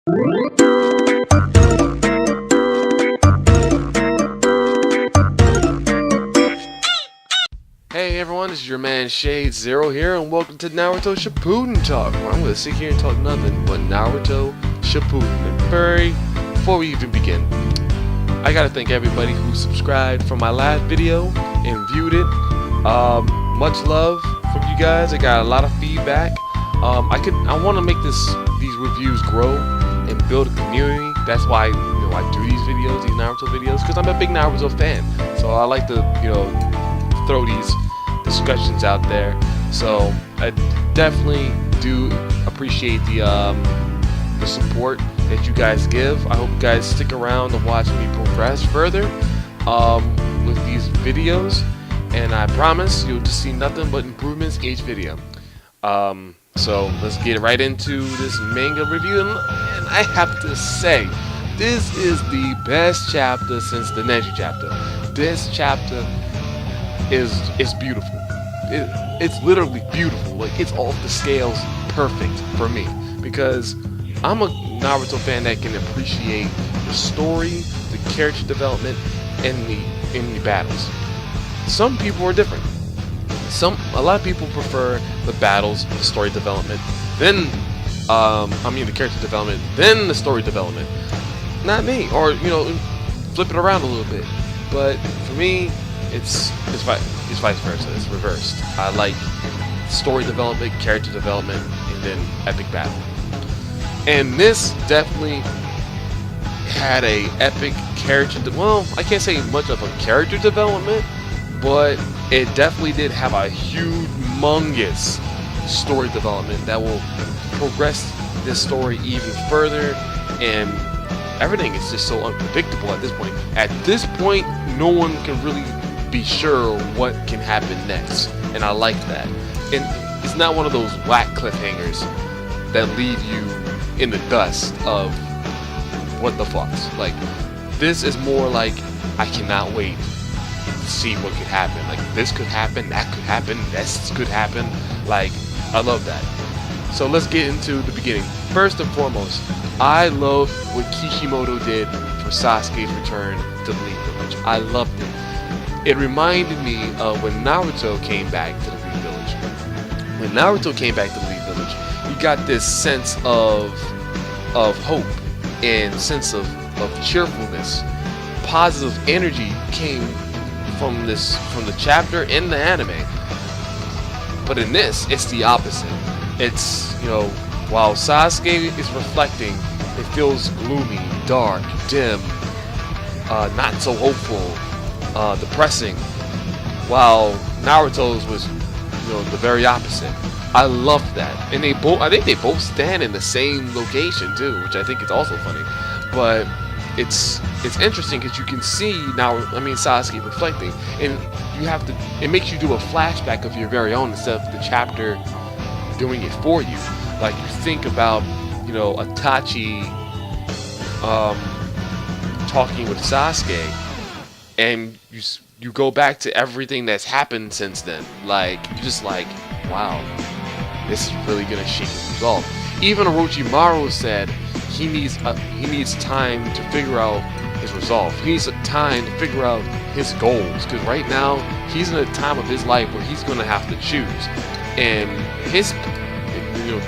Hey everyone, this is your man Shade Zero here, and welcome to Naruto Shippuden Talk, where I'm going to sit here and talk nothing but Naruto Shippuden. And before we even begin, I gotta thank everybody who subscribed from my last video and viewed it. Much love from you guys. I got a lot of feedback. I want to make these reviews grow and build a community. That's why I do these videos, these Naruto videos, because I'm a big Naruto fan. So I like to throw these discussions out there. So I definitely do appreciate the support that you guys give. I hope you guys stick around to watch me progress further with these videos, and I promise you'll just see nothing but improvements each video. So let's get right into this manga review, and I have to say, this is the best chapter since the Neji chapter. This chapter is beautiful. It's literally beautiful. Like, it's off the scales perfect for me, because I'm a Naruto fan that can appreciate the story, the character development, and the battles. Some people are different. A lot of people prefer the battles, the story development, then the character development, then the story development. Not me, or flip it around a little bit. But for me, it's vice versa. It's reversed. I like story development, character development, and then epic battle. And this definitely had a epic character. Well, I can't say much of a character development, but it definitely did have a humongous story development that will progress this story even further. And everything is just so unpredictable at this point. At this point, no one can really be sure what can happen next, and I like that. And it's not one of those whack cliffhangers that leave you in the dust of what the fucks. Like, this is more like, I cannot wait to see what could happen. Like, this could happen, that could happen, this could happen. Like, I love that. So let's get into the beginning. First and foremost, I love what Kishimoto did for Sasuke's return to the Leaf Village. I loved it. It reminded me of when Naruto came back to the Leaf Village. When Naruto came back to the Leaf Village, you got this sense of hope and sense of cheerfulness. Positive energy came from the chapter in the anime. But in this, it's the opposite. It's, while Sasuke is reflecting, it feels gloomy, dark, dim, not so hopeful, depressing, while Naruto's was, the very opposite. I love that, and I think they both stand in the same location too, which I think is also funny. But it's interesting because you can see Sasuke reflecting, and it makes you do a flashback of your very own instead of the chapter doing it for you. Like, you think about, Itachi talking with Sasuke, and you go back to everything that's happened since then. Like, you're just like, wow, this is really gonna shake his resolve. Even Orochimaru said he needs time to figure out his resolve. He needs time to figure out his goals, because right now he's in a time of his life where he's gonna have to choose, and the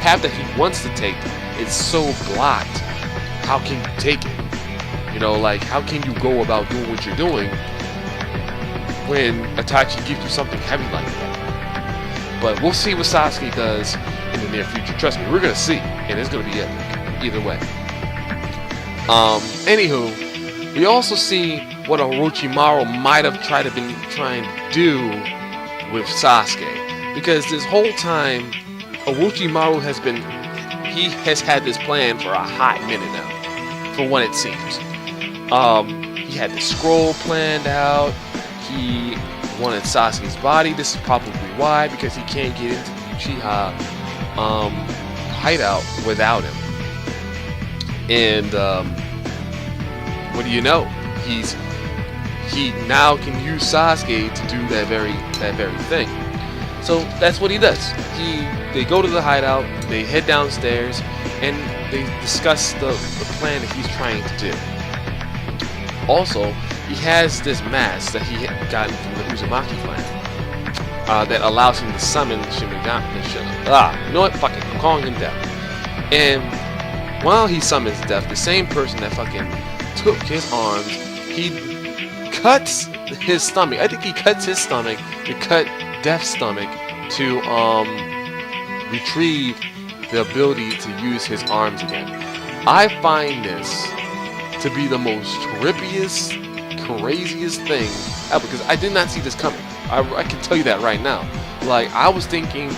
path that he wants to take is so blocked. How can you take it? How can you go about doing what you're doing when Itachi gives you something heavy like that? But we'll see what Sasuke does in the near future. Trust me, we're gonna see, and it's gonna be epic either way. Anywho, we also see what Orochimaru might have trying to do with Sasuke, because this whole time Orochimaru has had this plan for a hot minute now, for what it seems. He had the scroll planned out. He wanted Sasuke's body. This is probably why, because he can't get into the Uchiha hideout without him. And what do you know? He now can use Sasuke to do that very thing. So that's what he does. He they go to the hideout, they head downstairs, and they discuss the plan that he's trying to do. Also, he has this mask that he had gotten from the Uzumaki clan that allows him to summon Shinigami. You know what? Fuck it. I'm calling him Death. And while he summons Death, the same person that fucking took his arms, he cuts his stomach. I think he cuts his stomach to cut Death's stomach to retrieve the ability to use his arms again. I find this to be the most trippiest, craziest thing ever, because I did not see this coming. I can tell you that right now. Like, I was thinking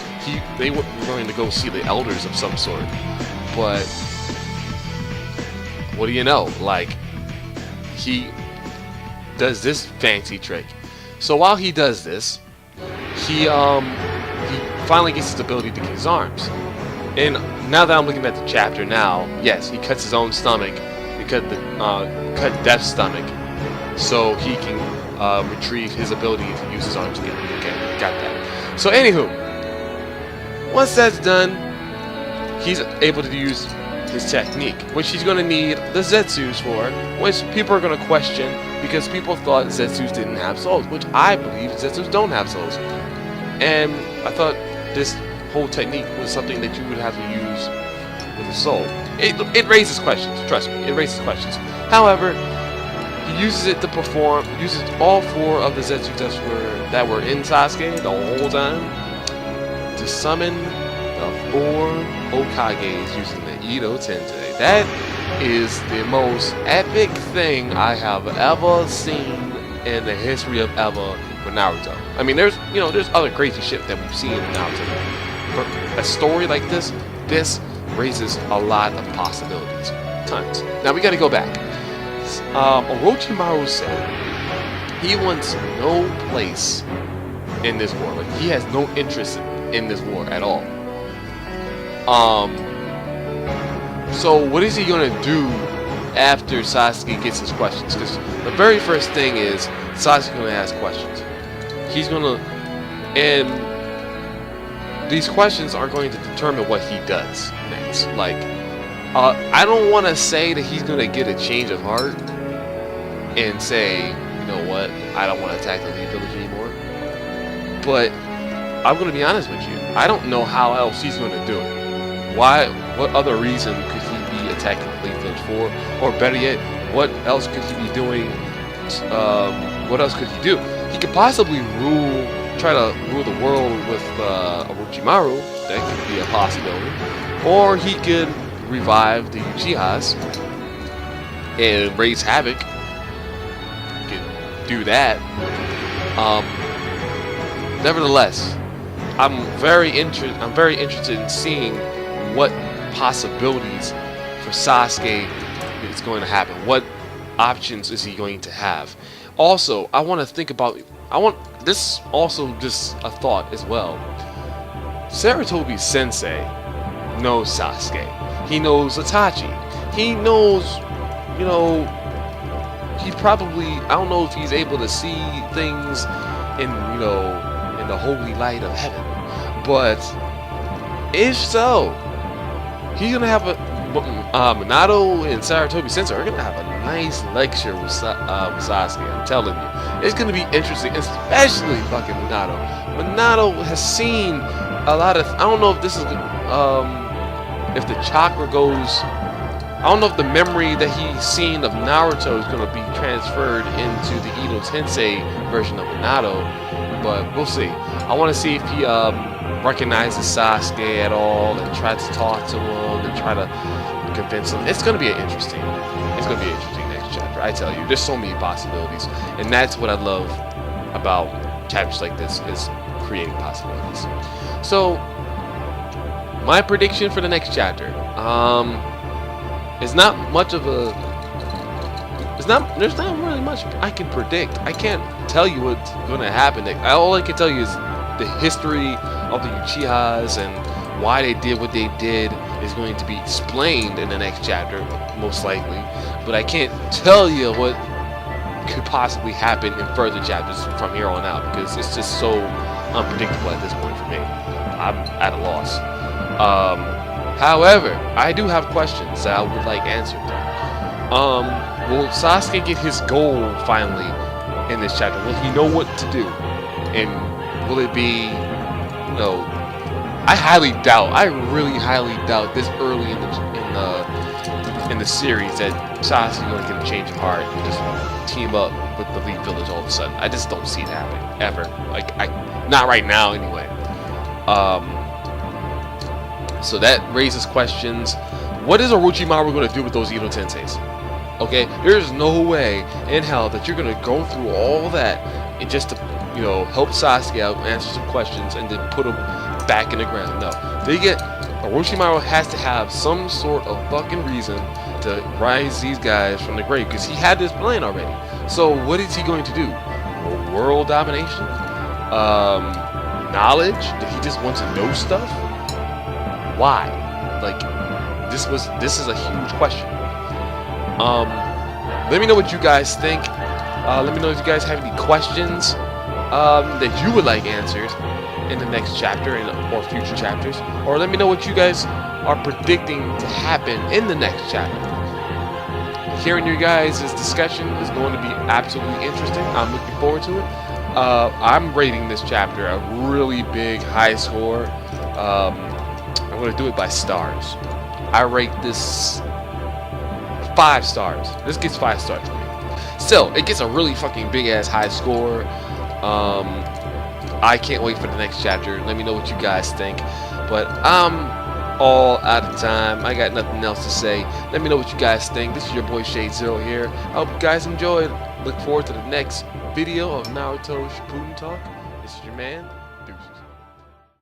they were going to go see the elders of some sort, but what do you know? Like, he does this fancy trick. So while he does this, he finally gets his ability to get his arms. And now that I'm looking at the chapter now, yes, he cuts his own stomach. He cut Death's stomach so he can retrieve his ability to use his arms again. Okay, got that. So anywho, once that's done, he's able to use his technique, which he's going to need the Zetsus for, which people are going to question because people thought Zetsus didn't have souls, which I believe Zetsus don't have souls. And I thought this whole technique was something that you would have to use with a soul. It raises questions, trust me, it raises questions. However, he uses it to uses all 4 of the Zetsus that were in Sasuke the whole time to summon the 4 Hokages using the Edo Tensei. That is the most epic thing I have ever seen in the history of ever for Naruto. I mean, there's other crazy shit that we've seen in Naruto. For a story like this raises a lot of possibilities. Tons. Now we gotta go back. Orochimaru said he wants no place in this war. Like, he has no interest in this war at all. So what is he gonna do after Sasuke gets his questions? Because the very first thing is Sasuke's gonna ask questions. He's gonna, and these questions are going to determine what he does next. Like, I don't want to say that he's gonna get a change of heart and say, you know what, I don't want to attack the Lee Village anymore. But I'm gonna be honest with you, I don't know how else he's gonna do it. What other reason could he be attacking the Lee Village for? Or better yet, what else could he be doing? What else could he do? He could possibly try to rule the world with Orochimaru. That could be a possibility. Or he could revive the Uchihas and raise havoc. He could do that. Nevertheless, I'm very interested in seeing what possibilities for Sasuke is going to happen. What options is he going to have? Also, I want to think about. This also just a thought as well. Sarutobi Sensei knows Sasuke. He knows Itachi. He knows, he probably, I don't know if he's able to see things in the holy light of heaven. But if so, he's gonna have Minato and Sarutobi Sensei are gonna have a nice lecture with Sasuke. I'm telling you, it's gonna be interesting, especially fucking Minato. Minato has seen a lot of. I don't know if this is if the chakra goes. I don't know if the memory that he's seen of Naruto is gonna be transferred into the Edo Tensei version of Minato, but we'll see. I want to see if he recognizes Sasuke at all and tries to talk to him and try to convince him. It's gonna be interesting next chapter. I tell you, there's so many possibilities, and that's what I love about chapters like this, is creating possibilities. So my prediction for the next chapter, is not much of a. There's not really much I can predict. I can't tell you what's gonna happen next. All I can tell you is the history of the Uchihas and why they did what they did is going to be explained in the next chapter, most likely. But I can't tell you what could possibly happen in further chapters from here on out, because it's just so unpredictable at this point for me. I'm at a loss. However, I do have questions that I would like answered though. Will Sasuke get his goal finally in this chapter? Will he know what to do? And will it be, you know, I really highly doubt this early in the series that Sasuke is going to get a change of heart and just team up with the Elite Village all of a sudden. I just don't see it happening ever. Like, not right now anyway. So that raises questions. What is Orochimaru going to do with those Ino Tenseis? Okay, there's no way in hell that you're going to go through all that and just to, you know, help Sasuke out, answer some questions, and then put him back in the ground. No, Orochimaru has to have some sort of fucking reason to rise these guys from the grave, because he had this plan already. So what is he going to do? World domination? Knowledge? Did he just want to know stuff? Why? Like, this is a huge question. Let me know what you guys think. Let me know if you guys have any questions that you would like answered in the next chapter or future chapters, or let me know what you guys are predicting to happen in the next chapter. Hearing your guys' discussion is going to be absolutely interesting. I'm looking forward to it. I'm rating this chapter a really big high score. I'm going to do it by stars. I rate this 5 stars. This gets 5 stars for me. Still, it gets a really fucking big ass high score. I can't wait for the next chapter. Let me know what you guys think. But I'm all out of time. I got nothing else to say. Let me know what you guys think. This is your boy Shade Zero here. I hope you guys enjoyed. Look forward to the next video of Naruto Shippuden Talk. This is your man,